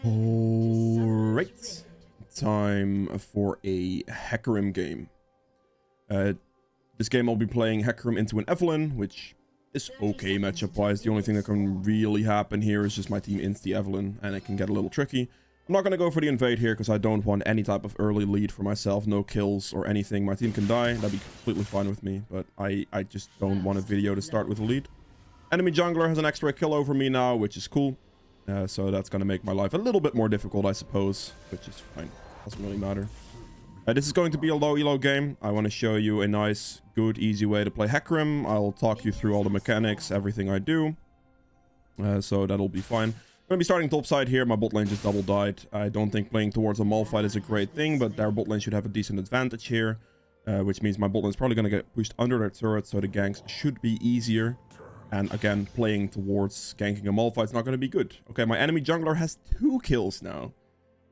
Alright, time for a Hecarim game. This game I'll be playing Hecarim into an Evelyn, which is okay matchup-wise. The only thing that can really happen here is just my team ints the Evelyn, and it can get a little tricky. I'm not going to go for the invade here, because I don't want any type of early lead for myself, no kills or anything. My team can die, that'd be completely fine with me, but I just don't want a video to start with a lead. Enemy jungler has an extra kill over me now, which is cool. So that's going to make my life a little bit more difficult, I suppose, which is fine. Doesn't really matter. This is going to be a low elo game. I want to show you a nice, good, easy way to play Hecarim. I'll talk you through all the mechanics, everything I do. So that'll be fine. I'm going to be starting top side here. My bot lane just double died. I don't think playing towards a Malphite is a great thing, but their bot lane should have a decent advantage here. Which means my bot lane is probably going to get pushed under their turret, so the ganks should be easier. And again, playing towards ganking a Malphite is not going to be good. Okay, my enemy jungler has 2 kills now.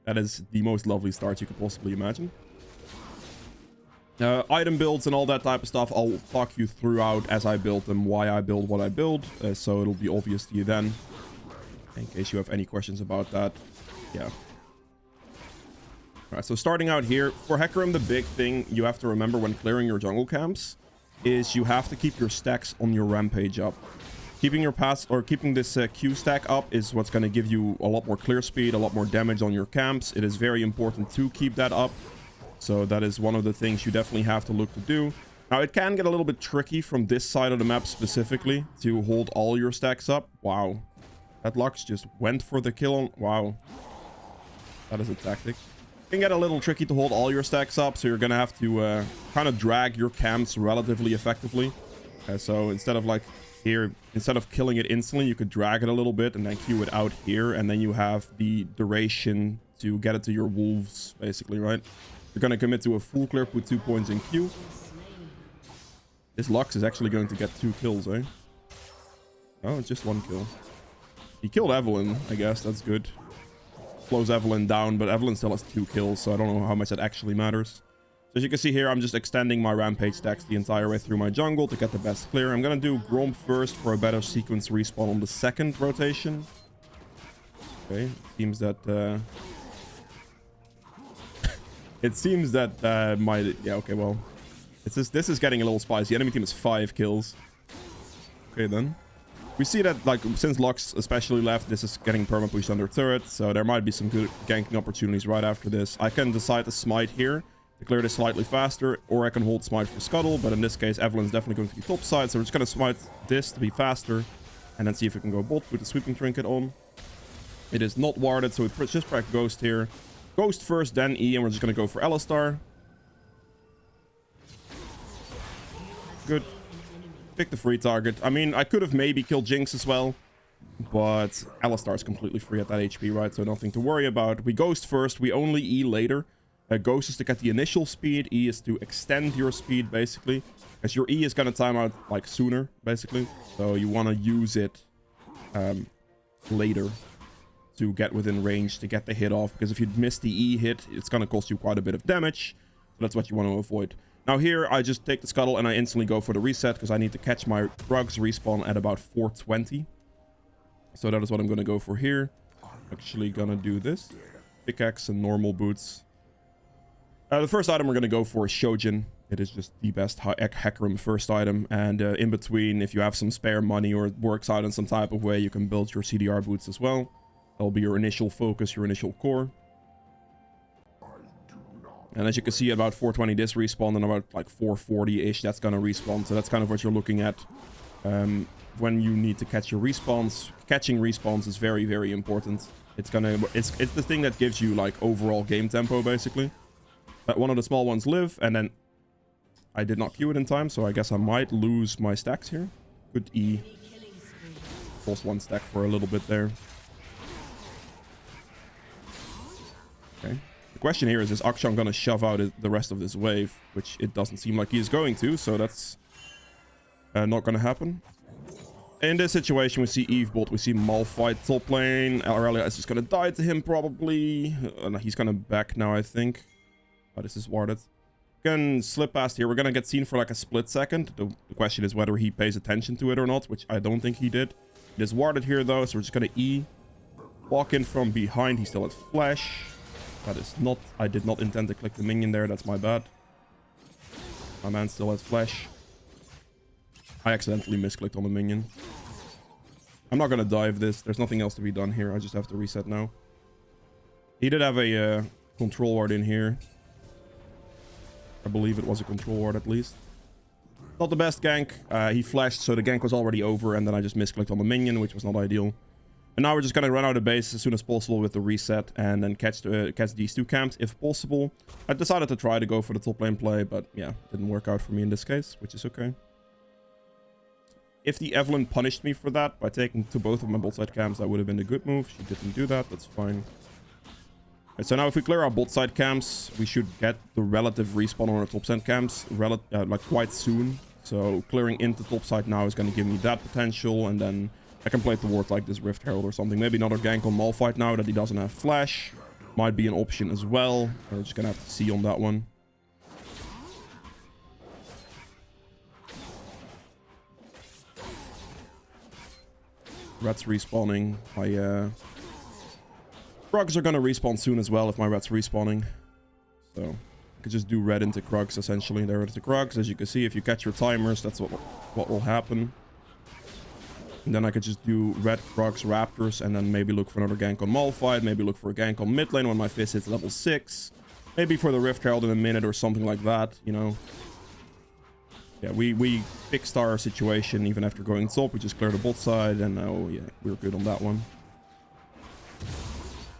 That is the most lovely start you could possibly imagine. Item builds and all that type of stuff, I'll talk you throughout as I build them, why I build what I build. So it'll be obvious to you then, in case you have any questions about that. Yeah. Alright, so starting out here, for Hecarim, the big thing you have to remember when clearing your jungle camps is you have to keep your stacks on your rampage up. Keeping your pass or keeping this Q stack up is what's going to give you a lot more clear speed, a lot more damage on your camps. It is very important to keep that up. So that is one of the things you definitely have to look to do. Now, it can get a little bit tricky from this side of the map specifically to hold all your stacks up. Wow. That Lux just went for the kill. Wow. That is a tactic. It can get a little tricky to hold all your stacks up, so you're going to have to kind of drag your camps relatively effectively. So instead of like here, instead of killing it instantly, you could drag it a little bit and then queue it out here, and then you have the duration to get it to your wolves, basically, right? You're going to commit to a full clear, put 2 points in queue. This Lux is actually going to get 2 kills, eh? Oh, it's just 1 kill. He killed Evelyn, I guess. That's good. Slows Evelyn down, but Evelyn still has 2 kills, so I don't know how much that actually matters. So as you can see here, I'm just extending my rampage stacks the entire way through my jungle to get the best clear. I'm gonna do Gromp first for a better sequence respawn on the second rotation. Okay, it seems that it seems that my yeah, okay, well, this is getting a little spicy. Enemy team has 5 kills. Okay, then. We see that, like, since Lux especially left, this is getting perma-pushed under turret, so there might be some good ganking opportunities right after this. I can decide to smite here to clear this slightly faster, or I can hold smite for scuttle, but in this case, Evelyn's definitely going to be top side, so we're just going to smite this to be faster, and then see if we can go bot with the sweeping trinket on. It is not warded, so we just crack Ghost here. Ghost first, then E, and we're just going to go for Alistar. Good. Pick the free target. I mean, I could have maybe killed Jinx as well, but Alistar is completely free at that HP, right? So nothing to worry about. We Ghost first. We only E later. Ghost is to get the initial speed. E is to extend your speed, basically. Because your E is going to time out, like, sooner, basically. So you want to use it later to get within range, to get the hit off. Because if you miss the E hit, it's going to cost you quite a bit of damage. So that's what you want to avoid. Now here, I just take the scuttle and I instantly go for the reset because I need to catch my drugs respawn at about 420. So that is what I'm going to go for here. Actually going to do this. Pickaxe and normal boots. The first item we're going to go for is Shojin. It is just the best Hecarim first item. And in between, if you have some spare money or it works out in some type of way, you can build your CDR boots as well. That'll be your initial focus, your initial core. And as you can see, about 420 this respawn, and about like 440-ish that's gonna respawn. So that's kind of what you're looking at when you need to catch your respawns. Catching respawns is very, very important. It's the thing that gives you like overall game tempo, basically. But one of the small ones live, and then I did not queue it in time, so I guess I might lose my stacks here. Good E. Lost 1 stack for a little bit there. Okay. The question here is Akshan going to shove out the rest of this wave? Which it doesn't seem like he's going to, so that's not going to happen. In this situation, we see Eve bot, we see Malphite top lane. Aurelia is just going to die to him, probably. He's going to back now, I think. Oh, this is warded. Can slip past here. We're going to get seen for like a split second. The question is whether he pays attention to it or not, which I don't think he did. It is warded here, though, so we're just going to E. Walk in from behind. He still has flash. That is not... I did not intend to click the minion there. That's my bad. My man still has flash. I accidentally misclicked on the minion. I'm not going to dive this. There's nothing else to be done here. I just have to reset now. He did have a control ward in here. I believe it was a control ward at least. Not the best gank. He flashed, so the gank was already over, and then I just misclicked on the minion, which was not ideal. And now we're just gonna run out of base as soon as possible with the reset, and then catch these two camps if possible. I decided to try to go for the top lane play, but yeah, didn't work out for me in this case, which is okay. If the Evelyn punished me for that by taking to both of my bot side camps, that would have been a good move. She didn't do that. That's fine. So now if we clear our bot side camps, we should get the relative respawn on our top side camps like quite soon. So clearing into top side now is going to give me that potential, and then I can play towards like this Rift Herald or something. Maybe another gank on Malphite now that he doesn't have flash. Might be an option as well. We're just going to have to see on that one. Rats respawning. My Krugs are going to respawn soon as well if my Rats respawning. So I could just do red into Krugs essentially. There are the Krugs. As you can see, if you catch your timers, that's what will happen. And then I could just do red Krugs, Raptors, and then maybe look for another gank on Malphite. Maybe look for a gank on mid lane when my Fizz hits level 6. Maybe for the Rift Herald in a minute or something like that, you know. Yeah, we fixed our situation even after going top. We just cleared the bot side, and now, yeah, we're good on that one.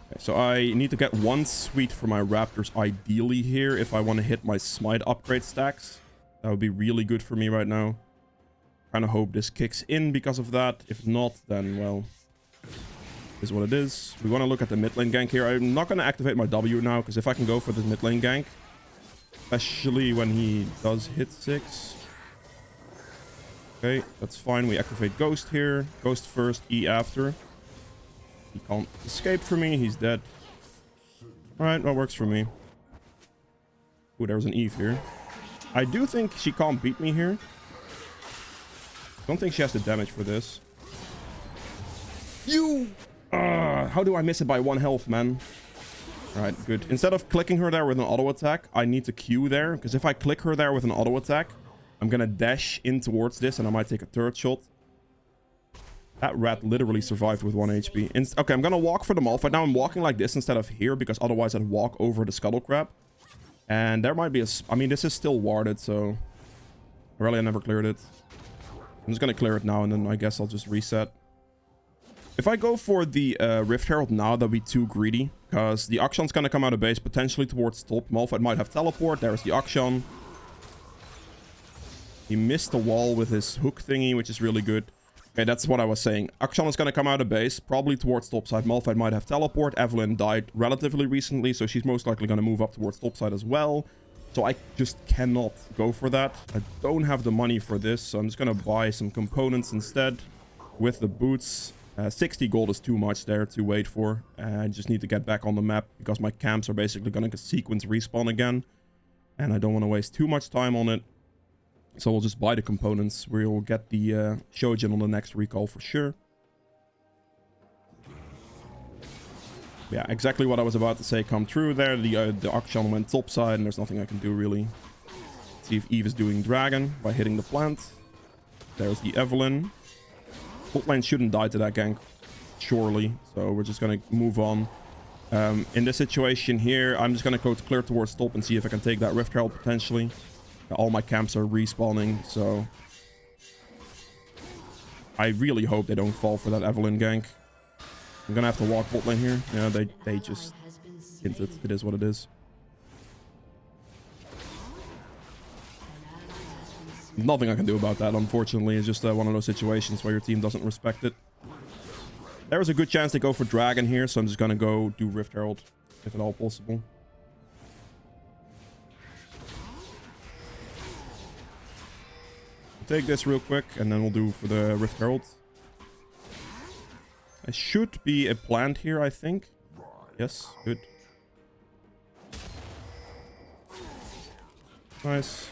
Okay, so I need to get one sweet for my Raptors ideally here if I want to hit my Smite upgrade stacks. That would be really good for me right now. Kind of hope this kicks in because of that. If not, then, well, is what it is. We want to look at the mid lane gank here. I'm not going to activate my W now, because if I can go for this mid lane gank, especially when he does hit 6. Okay, that's fine. We activate Ghost here. Ghost first, E after. He can't escape from me. He's dead. Alright, that works for me. Ooh, there's an Eve here. I do think she can't beat me here. Don't think she has the damage for this. How do I miss it by 1 health, man? Alright, good. Instead of clicking her there with an auto attack, I need to Q there. Because if I click her there with an auto attack, I'm gonna dash in towards this and I might take a third shot. That rat literally survived with 1 HP. Okay, I'm gonna walk for the Malphite. Now I'm walking like this instead of here, because otherwise I'd walk over the Scuttle Crab. And there might be a... I mean, this is still warded, so... Really, I never cleared it. I'm just gonna clear it now, and then I guess I'll just reset. If I go for the Rift Herald now, that'll be too greedy, because the Akshan's gonna come out of base, potentially towards top. Malphite might have teleport. There's the Akshan. He missed the wall with his hook thingy, which is really good. Okay, that's what I was saying. Akshan is gonna come out of base, probably towards top side. Malphite might have teleport. Evelyn died relatively recently, so she's most likely gonna move up towards top side as well. So I just cannot go for that. I don't have the money for this, so I'm just gonna buy some components instead with the boots. 60 gold is too much there to wait for. I just need to get back on the map because my camps are basically gonna sequence respawn again. And I don't want to waste too much time on it. So we'll just buy the components. We'll get the Shojin on the next recall for sure. Yeah, exactly what I was about to say come true there. The Akshan went topside and there's nothing I can do really. Let's see if Eve is doing Dragon by hitting the plant. There's the Evelyn. Bot lane shouldn't die to that gank, surely. So we're just going to move on. In this situation here, I'm just going to go clear towards top and see if I can take that Rift Herald potentially. All my camps are respawning, so I really hope they don't fall for that Evelyn gank. I'm gonna have to walk bot lane here. Yeah, they just hinted. It is what it is. Nothing I can do about that, unfortunately. It's just one of those situations where your team doesn't respect it. There is a good chance they go for Dragon here, so I'm just gonna go do Rift Herald, if at all possible. Take this real quick, and then we'll do for the Rift Herald. I should be a plant here, I think. Yes, good. Nice.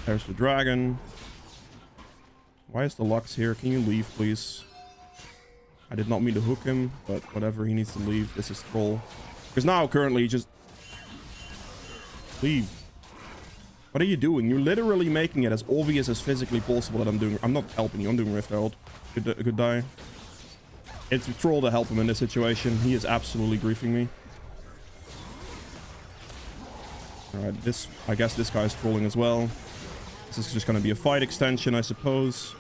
There's the dragon. Why is the Lux here? Can you leave, please? I did not mean to hook him, but whatever. He needs to leave. This is troll. Because now, currently, just... Leave. What are you doing? You're literally making it as obvious as physically possible that I'm doing... I'm not helping you. I'm doing Rift Herald. Good die. It's a troll to help him in this situation. He is absolutely griefing me. Alright, this... I guess this guy's trolling as well. This is just going to be a fight extension, I suppose.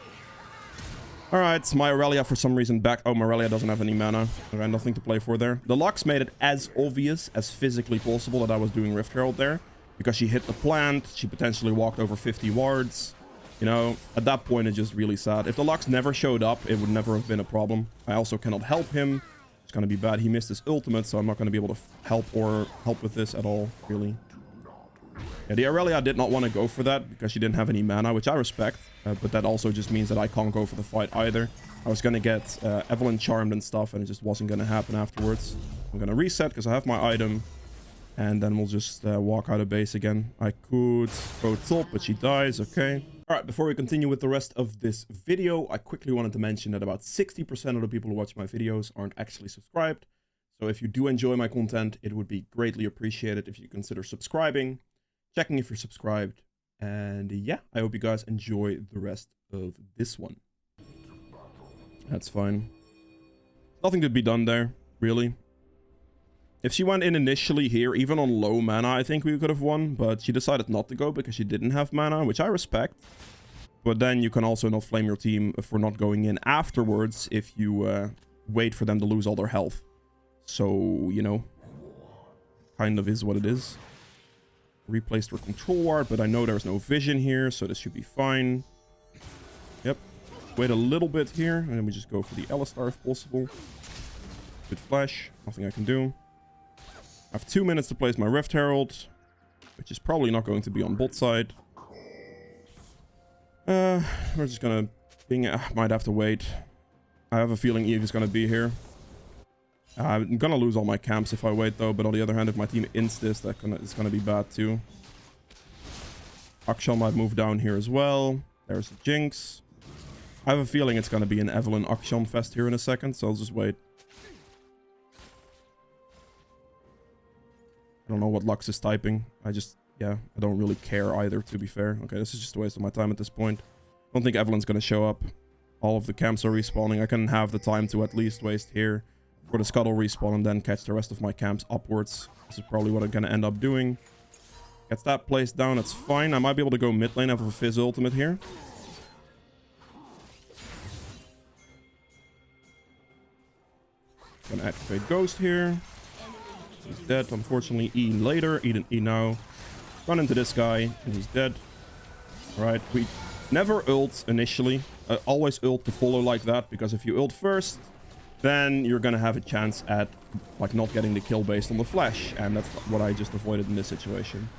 Alright, my Aurelia for some reason back... Oh, Aurelia doesn't have any mana. Okay, nothing to play for there. The Lux made it as obvious as physically possible that I was doing Rift Herald there. Because she hit the plant, she potentially walked over 50 wards. You know, at that point, it's just really sad. If the Lux never showed up, it would never have been a problem. I also cannot help him. It's going to be bad. He missed his ultimate, so I'm not going to be able to help with this at all, really. Yeah, the Aurelia did not want to go for that because she didn't have any mana, which I respect. But that also just means that I can't go for the fight either. I was going to get Evelyn charmed and stuff, and it just wasn't going to happen afterwards. I'm going to reset because I have my item. And then we'll just walk out of base again. I could go top, but she dies. Okay. All right, before we continue with the rest of this video, I quickly wanted to mention that about 60% of the people who watch my videos aren't actually subscribed. So if you do enjoy my content, it would be greatly appreciated if you consider subscribing, checking if you're subscribed. And yeah, I hope you guys enjoy the rest of this one. That's fine. Nothing to be done there, really. If she went in initially here, even on low mana, I think we could have won. But she decided not to go because she didn't have mana, which I respect. But then you can also not flame your team for not going in afterwards if you wait for them to lose all their health. So, you know, kind of is what it is. Replaced her control ward, but I know there's no vision here, so this should be fine. Yep. Wait a little bit here, and then we just go for the Alistar if possible. Good flash. Nothing I can do. I have 2 minutes to place my Rift Herald, which is probably not going to be on bot side. We're just gonna ping. Might have to wait. I have a feeling Eve is gonna be here. I'm gonna lose all my camps if I wait though, but on the other hand, if my team ints this, it's gonna be bad too. Akshal might move down here as well. There's the Jinx. I have a feeling it's gonna be an Evelyn Akshal fest here in a second, so I'll just wait. I don't know what Lux is typing. I don't really care either, to be fair. Okay, this is just a waste of my time at this point. I don't think Evelyn's gonna show up. All of the camps are respawning. I can have the time to at least waste here for the Scuttle respawn and then catch the rest of my camps upwards. This is probably what I'm gonna end up doing. Gets that placed down, that's fine. I might be able to go mid lane, have a Fizz ultimate here. Gonna activate Ghost here. He's dead, unfortunately. E later, E now. Run into this guy, and he's dead. Alright, we never ult initially. Always ult to follow like that, because if you ult first, then you're gonna have a chance at like not getting the kill based on the flash, and that's what I just avoided in this situation.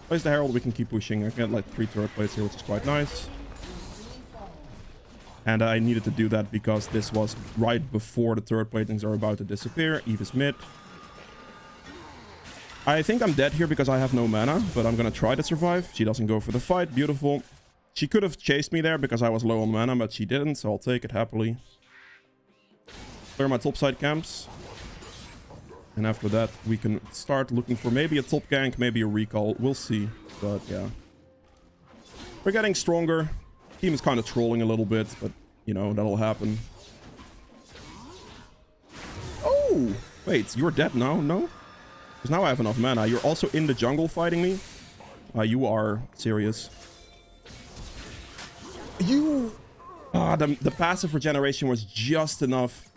Place the Herald, we can keep pushing. I get like 3 turret plates here, which is quite nice. And I needed to do that because this was right before the turret platings are about to disappear. Eve is mid. I think I'm dead here because I have no mana, but I'm gonna try to survive. She doesn't go for the fight. Beautiful. She could have chased me there because I was low on mana, but she didn't, so I'll take it happily. Clear my topside camps. And after that, we can start looking for maybe a top gank, maybe a recall. We'll see, but yeah. We're getting stronger. Team is kind of trolling a little bit, but, you know, that'll happen. Oh! Wait, you're dead now? No? Because now I have enough mana. You're also in the jungle fighting me? You are serious. You... the passive regeneration was just enough.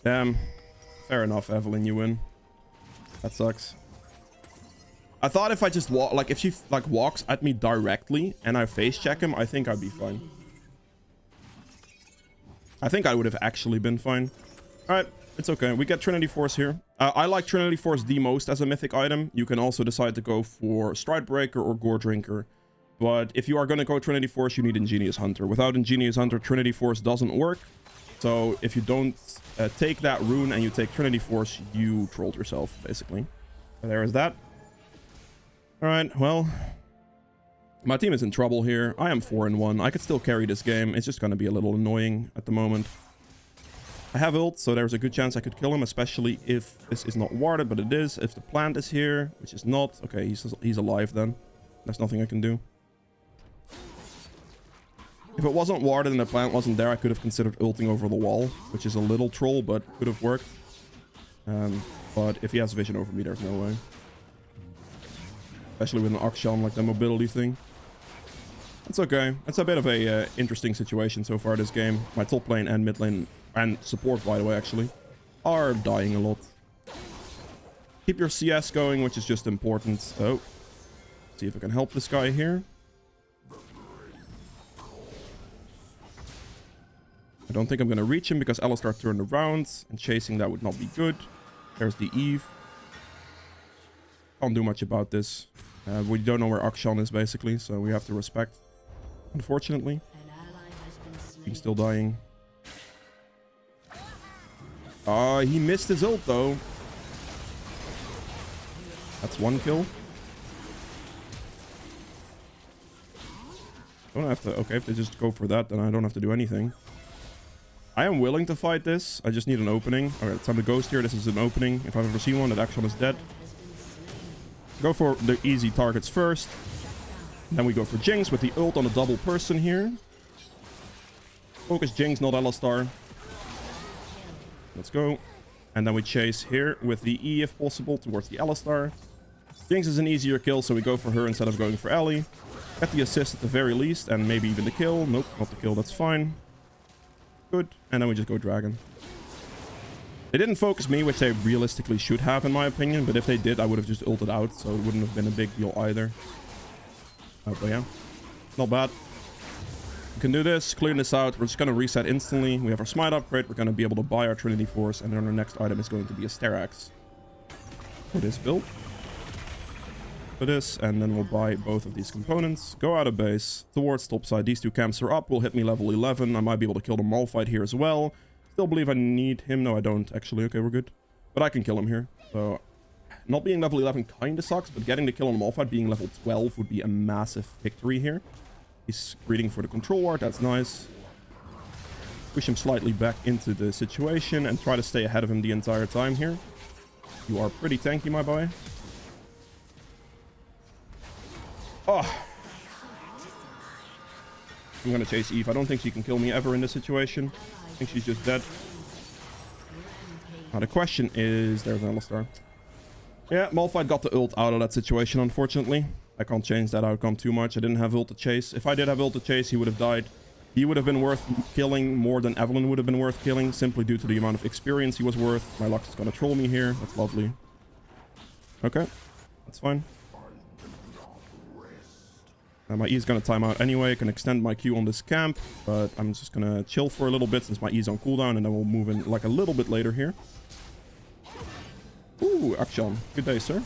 Damn. Fair enough, Evelyn, you win. That sucks. I thought if I just walk... Like, if she, like, walks at me directly and I face check him, I think I'd be fine. I think I would have actually been fine. Alright. It's okay. We get Trinity Force here. I like Trinity Force the most as a mythic item. You can also decide to go for Stride Breaker or Gore Drinker. But if you are going to go Trinity Force, you need Ingenious Hunter. Without Ingenious Hunter, Trinity Force doesn't work. So if you don't take that rune and you take Trinity Force, you trolled yourself, basically. So there is that. Alright, well... My team is in trouble here. I am 4-1. I could still carry this game. It's just going to be a little annoying at the moment. I have ult, so there's a good chance I could kill him, especially if this is not warded, but it is. If the plant is here, which is not. Okay, he's alive then. There's nothing I can do. If it wasn't warded and the plant wasn't there, I could have considered ulting over the wall, which is a little troll, but could have worked. But if he has vision over me, there's no way. Especially with an Akshan, like the mobility thing. It's okay. It's a bit of a interesting situation so far this game. My top lane and mid lane, and support by the way actually, are dying a lot. Keep your CS going, which is just important. Oh, see if I can help this guy here. I don't think I'm going to reach him because Alistar turned around, and chasing that would not be good. There's the Eve. Can't do much about this. We don't know where Akshan is basically, so we have to respect. Unfortunately. He's still dying. He missed his ult though. That's one kill. Don't have to. Okay, if they just go for that, then I don't have to do anything. I am willing to fight this. I just need an opening. Alright, time to ghost here. This is an opening. If I've ever seen one, that Akshan is dead. Go for the easy targets first. Then we go for Jinx with the ult on a double person here. Focus Jinx, not Alistar. Let's go. And then we chase here with the E if possible towards the Alistar. Jinx is an easier kill, so we go for her instead of going for Ellie. Get the assist at the very least, and maybe even the kill. Nope, not the kill, that's fine. Good. And then we just go Dragon. They didn't focus me, which they realistically should have in my opinion, but if they did, I would have just ulted out, so it wouldn't have been a big deal either. But yeah, not bad. We can do this, clear this out. We're just going to reset instantly. We have our smite upgrade. We're going to be able to buy our Trinity Force, and then our next item is going to be a Stair Axe. For this build. For this, and then we'll buy both of these components. Go out of base towards topside. These two camps are up. Will hit me level 11. I might be able to kill the Malphite here as well. Still believe I need him. No, I don't actually. Okay, we're good. But I can kill him here. So, not being level 11 kind of sucks, but getting the kill on Malphite being level 12 would be a massive victory here. He's greeting for the control ward. That's nice. Push him slightly back into the situation and try to stay ahead of him the entire time here. You are pretty tanky, my boy. Oh. I'm gonna chase Eve. I don't think she can kill me ever in this situation. I think she's just dead. Now the question is... There's an Alistar. Yeah, Malphite got the ult out of that situation, unfortunately. I can't change that outcome too much. I didn't have ult to chase. If I did have ult to chase, he would have died. He would have been worth killing more than Evelyn would have been worth killing, simply due to the amount of experience he was worth. My Lux is gonna troll me here. That's lovely. Okay, that's fine. My E is going to time out anyway. I can extend my Q on this camp, but I'm just going to chill for a little bit since my E is on cooldown, and then we'll move in like a little bit later here. Ooh, Akshan. Good day, sir.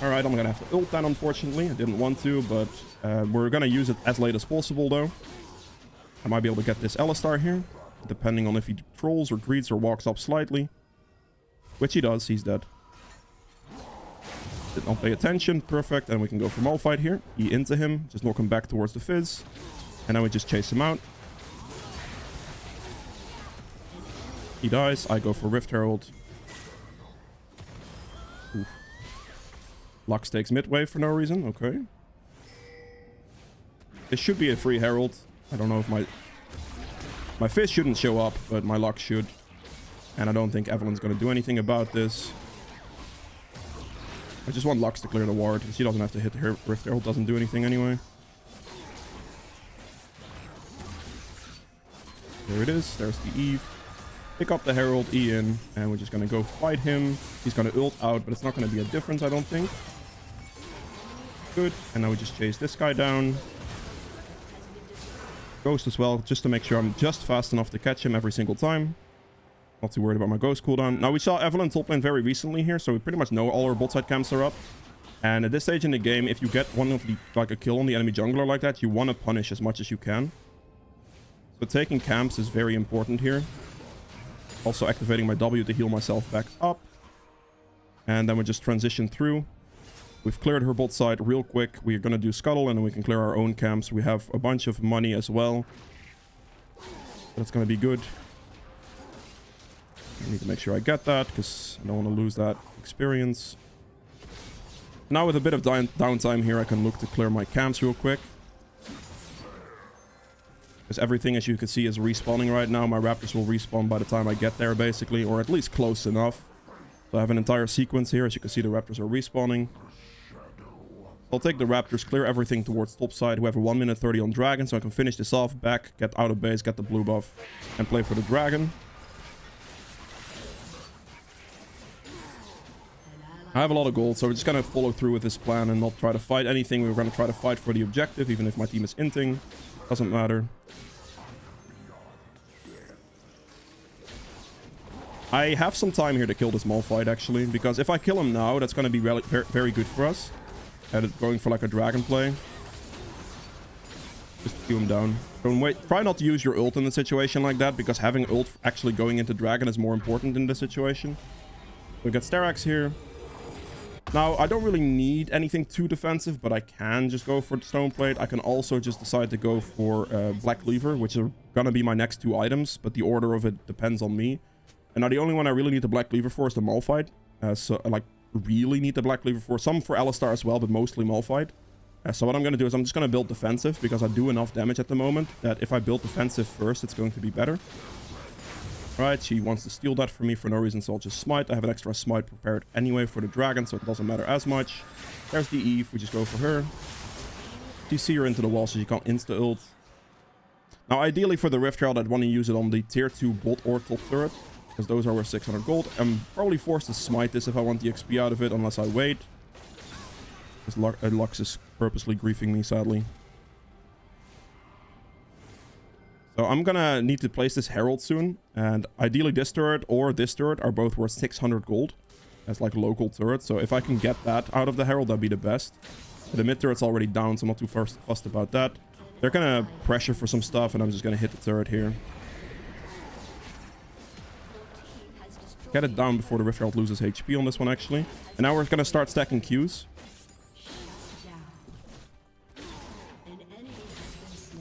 Alright, I'm going to have to ult that, unfortunately. I didn't want to, but we're going to use it as late as possible, though. I might be able to get this Alistar here, depending on if he trolls or greets or walks up slightly. Which he does. He's dead. Did not pay attention. Perfect. And we can go for Malphite here. E into him. Just knock him back towards the Fizz. And then we just chase him out. He dies. I go for Rift Herald. Oof. Lux takes midway for no reason. Okay. This should be a free Herald. I don't know if my Fizz shouldn't show up, but my Lux should. And I don't think Evelyn's going to do anything about this. I just want Lux to clear the ward. She doesn't have to hit her. Rift Herald doesn't do anything anyway. There it is. There's the Eve. Pick up the Herald, E in, and we're just going to go fight him. He's going to ult out, but it's not going to be a difference, I don't think. Good. And now we just chase this guy down. Ghost as well, just to make sure I'm just fast enough to catch him every single time. Not too worried about my ghost cooldown. Now, we saw Evelyn top lane very recently here, so we pretty much know all our bot side camps are up. And at this stage in the game, if you get one of the, like a kill on the enemy jungler like that, you want to punish as much as you can. So taking camps is very important here. Also activating my W to heal myself back up. And then we just transition through. We've cleared her bot side real quick. We're going to do Scuttle, and then we can clear our own camps. We have a bunch of money as well. That's going to be good. I need to make sure I get that because I don't want to lose that experience. Now with a bit of downtime here, I can look to clear my camps real quick. Because everything, as you can see, is respawning right now. My raptors will respawn by the time I get there, basically. Or at least close enough. So I have an entire sequence here. As you can see, the raptors are respawning. I'll take the raptors, clear everything towards top side. We have a 1 minute 30 on dragon, so I can finish this off, back, get out of base, get the blue buff, and play for the dragon. I have a lot of gold, so we're just going to follow through with this plan and not try to fight anything. We're going to try to fight for the objective, even if my team is inting. Doesn't matter. I have some time here to kill this Malphite, actually, because if I kill him now, that's going to be very good for us. Going for like a dragon play. Just keep him down. Don't wait. Try not to use your ult in a situation like that, because having ult actually going into dragon is more important in this situation. We got Sterax here. Now, I don't really need anything too defensive, but I can just go for Stone Plate. I can also just decide to go for Black Cleaver, which are going to be my next 2 items, but the order of it depends on me. And now the only one I really need the Black Cleaver for is the Malphite. So, like, really need the Black Cleaver for. Some for Alistar as well, but mostly Malphite. So what I'm going to do is I'm just going to build defensive, because I do enough damage at the moment that if I build defensive first, it's going to be better. Right, she wants to steal that from me for no reason, so I'll just smite. I have an extra smite prepared anyway for the dragon, so it doesn't matter as much. There's the Eve. We just go for her. You see her into the wall, so you can't insta-ult. Now, ideally for the Rift Herald, I'd want to use it on the tier 2 bot or top turret, because those are worth 600 gold. I'm probably forced to smite this if I want the XP out of it, unless I wait. Because Lux is purposely griefing me, sadly. So I'm gonna need to place this Herald soon, and ideally this turret or this turret are both worth 600 gold as like local turrets. So if I can get that out of the Herald, that'd be the best. The mid turret's already down, so I'm not too fussed about that. They're gonna pressure for some stuff, and I'm just gonna hit the turret here. Get it down before the Rift Herald loses HP on this one, actually. And now we're gonna start stacking Qs.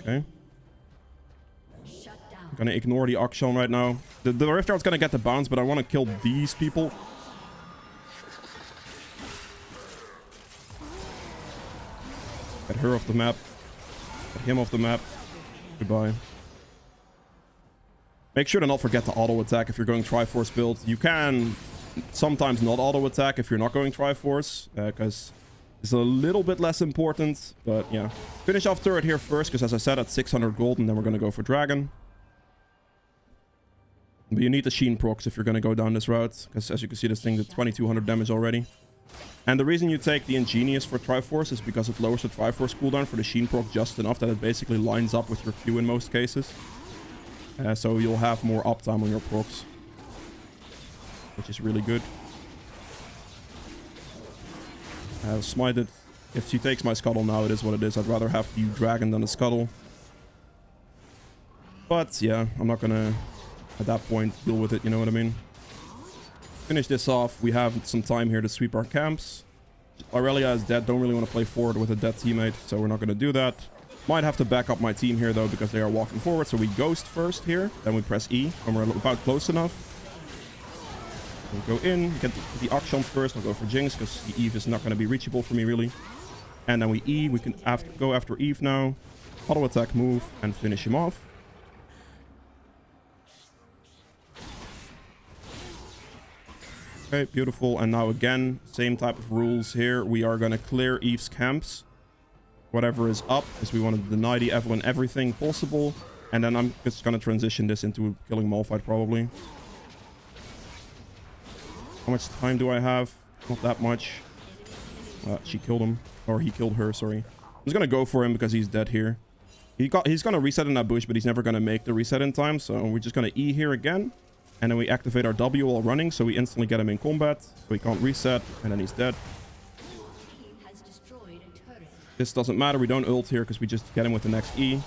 Okay. I'm gonna ignore the Akshan right now. The Rift Herald's gonna get the bounce, but I want to kill these people. Get her off the map. Get him off the map. Goodbye. Make sure to not forget to auto attack if you're going Triforce build. You can sometimes not auto attack if you're not going Triforce, because it's a little bit less important. But yeah, finish off turret here first, because as I said, at 600 gold, and then we're gonna go for dragon. But you need the Sheen procs if you're going to go down this route, because as you can see, this thing did 2200 damage already. And the reason you take the Ingenious for Triforce is because it lowers the Triforce cooldown for the Sheen proc just enough that it basically lines up with your Q in most cases. So you'll have more uptime on your procs, which is really good. Smite it. If she takes my Scuttle now, it is what it is. I'd rather have the Dragon than the Scuttle. But yeah, I'm not going to, at that point, deal with it, you know what I mean? Finish this off. We have some time here to sweep our camps. Aurelia is dead. Don't really want to play forward with a dead teammate, so we're not going to do that. Might have to back up my team here, though, because they are walking forward. So we ghost first here, then we press E when we're about close enough. We'll go in, get the Akshan first. I'll go for Jinx, because the Eve is not going to be reachable for me, really. And then we E. We can go after Eve now. Auto attack move, and finish him off. Okay, beautiful. And now again, same type of rules here. We are going to clear Eve's camps. Whatever is up, because we want to deny the Evelyn everything possible. And then I'm just going to transition this into killing Malphite, probably. How much time do I have? Not that much. She killed him. Or he killed her, sorry. I'm just going to go for him because he's dead here. He's going to reset in that bush, but he's never going to make the reset in time. So we're just going to E here again. And then we activate our W while running, so we instantly get him in combat. So he can't reset, and then he's dead. This doesn't matter. We don't ult here because we just get him with the next E.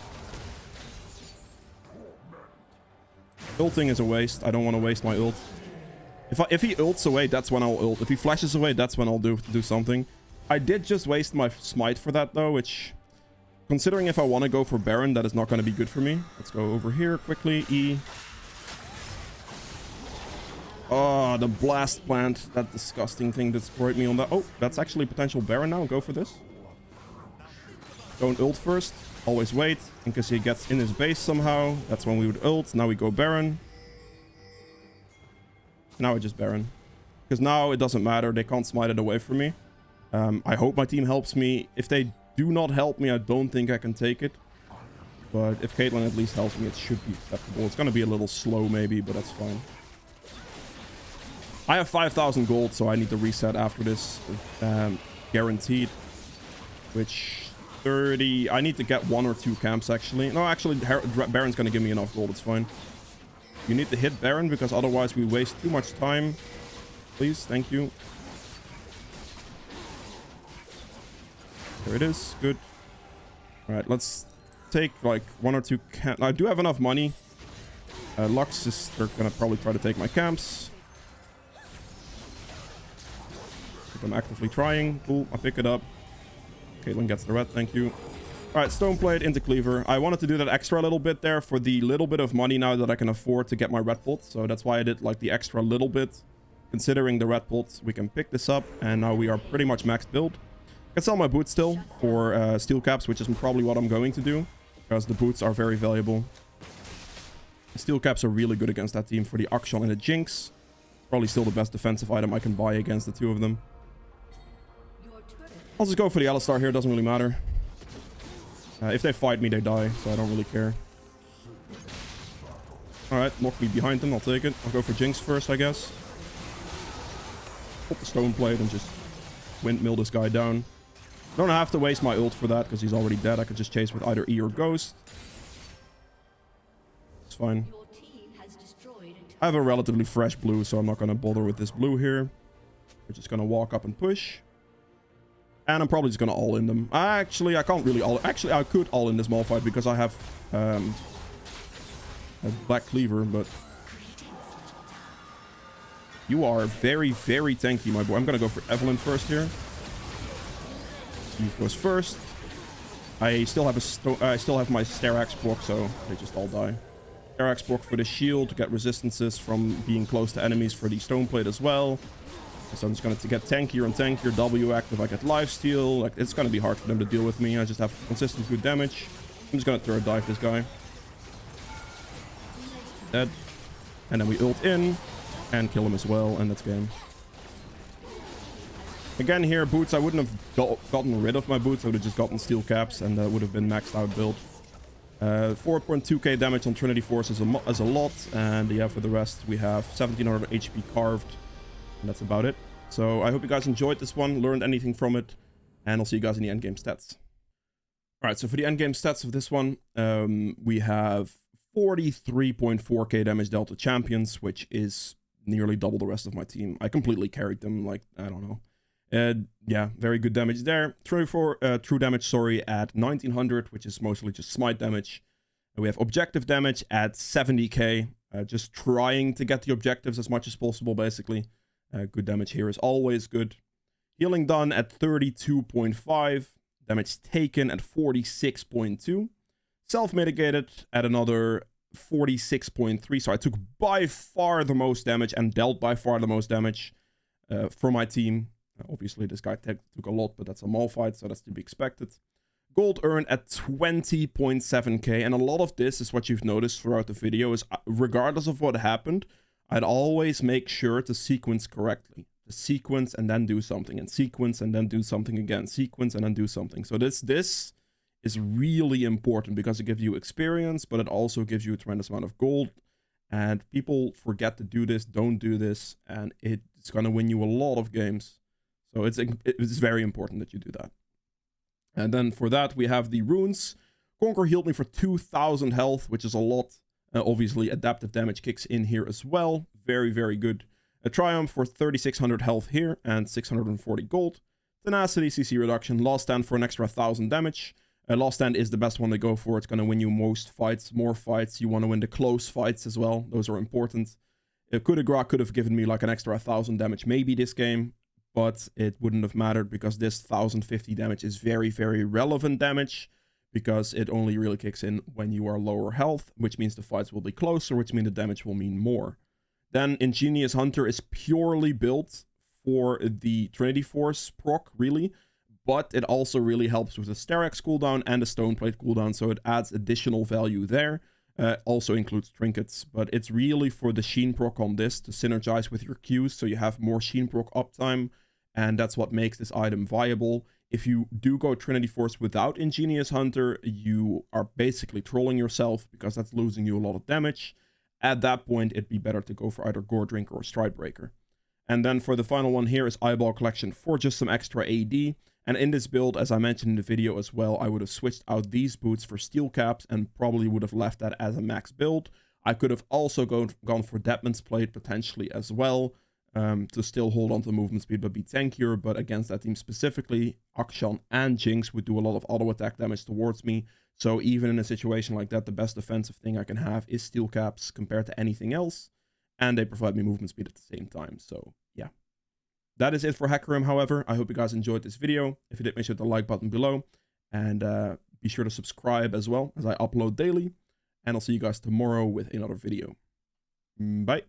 Ulting is a waste. I don't want to waste my ult. If he ults away, that's when I'll ult. If he flashes away, that's when I'll do something. I did just waste my smite for that, though, which Considering if I want to go for Baron, that is not going to be good for me. Let's go over here quickly. E. Oh, the blast plant. That disgusting thing destroyed me on that. Oh, that's actually potential Baron now. Go for this. Don't ult first. Always wait in case he gets in his base somehow. That's when we would ult. Now we go Baron. Now I just Baron. Because now it doesn't matter. They can't smite it away from me. I hope my team helps me. If they do not help me, I don't think I can take it. But if Caitlyn at least helps me, it should be acceptable. It's going to be a little slow maybe, but that's fine. I have 5,000 gold, so I need to reset after this. Guaranteed. Which, 30... I need to get 1 or 2 camps, actually. No, actually, Baron's going to give me enough gold. It's fine. You need to hit Baron, because otherwise we waste too much time. Please, thank you. There it is. Good. Alright, let's take like 1 or 2 camps. I do have enough money. Lux is... They're going to probably try to take my camps. I'm actively trying. Cool, I pick it up. Caitlyn gets the red, thank you. Alright, Stoneplate into Cleaver. I wanted to do that extra little bit there for the little bit of money now that I can afford to get my red pot. So that's why I did like the extra little bit. Considering the red pot, we can pick this up. And now we are pretty much maxed build. I can sell my boots still for steel caps, which is probably what I'm going to do. Because the boots are very valuable. Steel caps are really good against that team for the Akshan and the Jinx. Probably still the best defensive item I can buy against the two of them. I'll just go for the Alistar here, doesn't really matter. If they fight me, they die, so I don't really care. Alright, lock me behind them, I'll take it. I'll go for Jinx first, I guess. Put the stone plate and just windmill this guy down. Don't have to waste my ult for that, because he's already dead. I could just chase with either E or Ghost. It's fine. I have a relatively fresh blue, so I'm not going to bother with this blue here. We're just going to walk up and push. And I'm probably just going to all in them. Actually, I can't really all... Actually, I could all in this Malphite because I have a Black Cleaver, but... You are very, very tanky, my boy. I'm going to go for Evelyn first here. Eve goes first. I still have my Sterax proc, so they just all die. Sterax proc for the shield to get resistances from being close to enemies for the stone plate as well. So I'm just going to get tankier and tankier. W active, I get lifesteal. Like, it's going to be hard for them to deal with me. I just have consistent good damage. I'm just going to throw dive this guy. Dead. And then we ult in and kill him as well, and that's game. Again here, boots, I wouldn't have gotten rid of my boots. I would have just gotten steel caps and would have been maxed out build. 4.2k damage on Trinity Force is a lot. And yeah, for the rest, we have 1700 HP carved. And that's about it. So I hope you guys enjoyed this one, learned anything from it. And I'll see you guys in the endgame stats. Alright, so for the endgame stats of this one, we have 43.4k damage dealt to champions, which is nearly double the rest of my team. I completely carried them, like, I don't know. Yeah, very good damage there. True damage, at 1900, which is mostly just smite damage. And we have objective damage at 70k. Just trying to get the objectives as much as possible, basically. Good damage here is always good. Healing done at 32.5. Damage taken at 46.2. Self-mitigated at another 46.3. So I took by far the most damage and dealt by far the most damage for my team. Obviously, this guy took a lot, but that's a Malphite, so that's to be expected. Gold earned at 20.7k, and a lot of this is what you've noticed throughout the video, is regardless of what happened, I'd always make sure to sequence correctly. To sequence and then do something, and sequence and then do something again, sequence and then do something. So this is really important because it gives you experience, but it also gives you a tremendous amount of gold. And people forget to do this, don't do this, and it's going to win you a lot of games. So it's very important that you do that. And then for that, we have the runes. Conquer healed me for 2000 health, which is a lot. Obviously, adaptive damage kicks in here as well. Very, very good. A Triumph for 3600 health here and 640 gold. Tenacity, CC reduction. Last Stand for an extra 1000 damage. Last Stand is the best one to go for. It's going to win you most fights, more fights. You want to win the close fights as well. Those are important. Coup de Grace could have given me like an extra 1000 damage maybe this game. But it wouldn't have mattered because this 1050 damage is very, very relevant damage. because it only really kicks in when you are lower health, which means the fights will be closer, which means the damage will mean more. Then Ingenious Hunter is purely built for the Trinity Force proc, really, but it also really helps with the Sterex cooldown and the Stoneplate cooldown, so it adds additional value there. Also includes trinkets, but it's really for the Sheen proc on this to synergize with your Qs, so you have more Sheen proc uptime, and that's what makes this item viable. If you do go Trinity Force without Ingenious Hunter, you are basically trolling yourself, because that's losing you a lot of damage. At that point, it'd be better to go for either Gore Drinker or Stridebreaker. And then for the final one here is Eyeball Collection for just some extra AD. And in this build, as I mentioned in the video as well, I would have switched out these boots for steel caps and probably would have left that as a max build. I could have also gone for Deadman's Plate potentially as well, to still hold on to movement speed but be tankier. But against that team specifically, Akshan and Jinx would do a lot of auto attack damage towards me. So even in a situation like that, the best defensive thing I can have is steel caps compared to anything else. And they provide me movement speed at the same time. So yeah. That is it for Hecarim, however. I hope you guys enjoyed this video. If you did, make sure to hit the like button below. And be sure to subscribe as well, as I upload daily. And I'll see you guys tomorrow with another video. Bye.